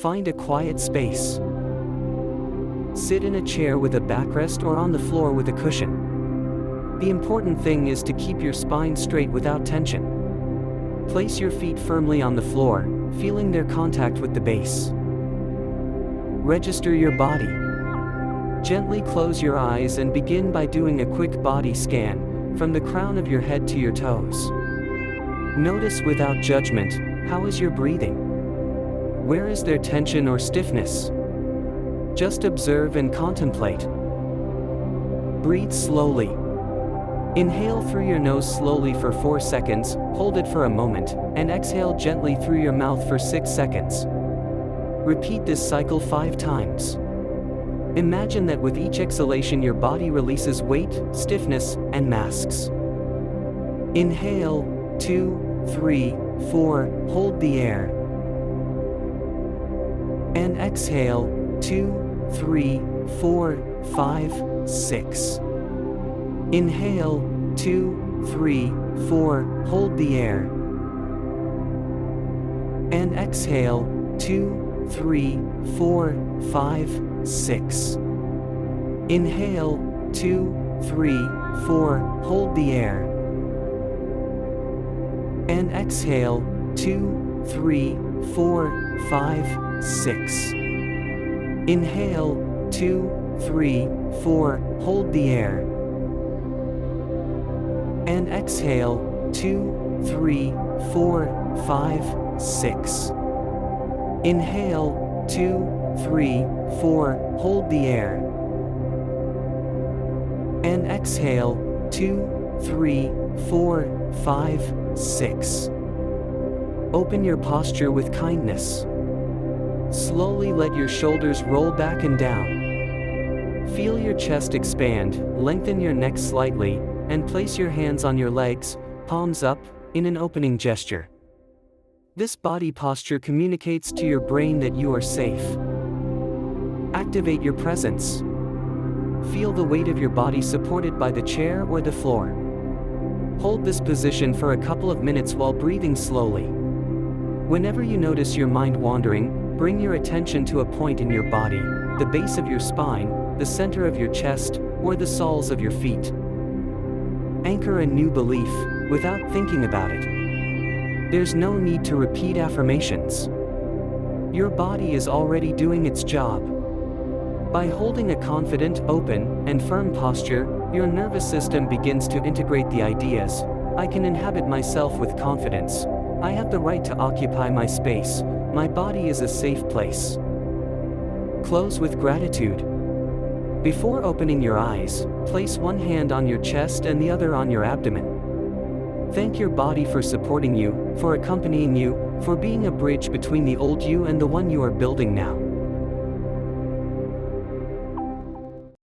Find a quiet space. Sit in a chair with a backrest or on the floor with a cushion. The important thing is to keep your spine straight without tension. Place your feet firmly on the floor, feeling their contact with the base. Register your body. Gently close your eyes and begin by doing a quick body scan, from the crown of your head to your toes. Notice without judgment, how is your breathing? Where is there tension or stiffness? Just observe and contemplate. Breathe slowly. Inhale through your nose slowly for 4 seconds, hold it for a moment, and exhale gently through your mouth for 6 seconds. Repeat this cycle 5 times. Imagine that with each exhalation your body releases weight, stiffness, and masks. Inhale, 2, 3, 4, hold the air. And exhale, 2, 3, 4, 5, 6. Inhale, 2, 3, 4, hold the air. And exhale, 2, 3, 4, 5, 6. Inhale, 2, 3, 4, hold the air. And exhale, 2, 3, 4, 5, 6. Inhale, 2, 3, 4, hold the air. And exhale, 2, 3, 4, 5, 6. Inhale, 2, 3, 4, hold the air. And exhale, 2, 3, 4, 5, 6. Open your posture with kindness. Slowly let your shoulders roll back and down. Feel your chest expand, lengthen your neck slightly, and place your hands on your legs, palms up, in an opening gesture. This body posture communicates to your brain that you are safe. Activate your presence. Feel the weight of your body supported by the chair or the floor. Hold this position for a couple of minutes while breathing slowly. Whenever you notice your mind wandering, bring your attention to a point in your body, the base of your spine, the center of your chest, or the soles of your feet. Anchor a new belief, without thinking about it. There's no need to repeat affirmations. Your body is already doing its job. By holding a confident, open, and firm posture, your nervous system begins to integrate the ideas, I can inhabit myself with confidence. I have the right to occupy my space. My body is a safe place. Close with gratitude. Before opening your eyes, place one hand on your chest and the other on your abdomen. Thank your body for supporting you, for accompanying you, for being a bridge between the old you and the one you are building now.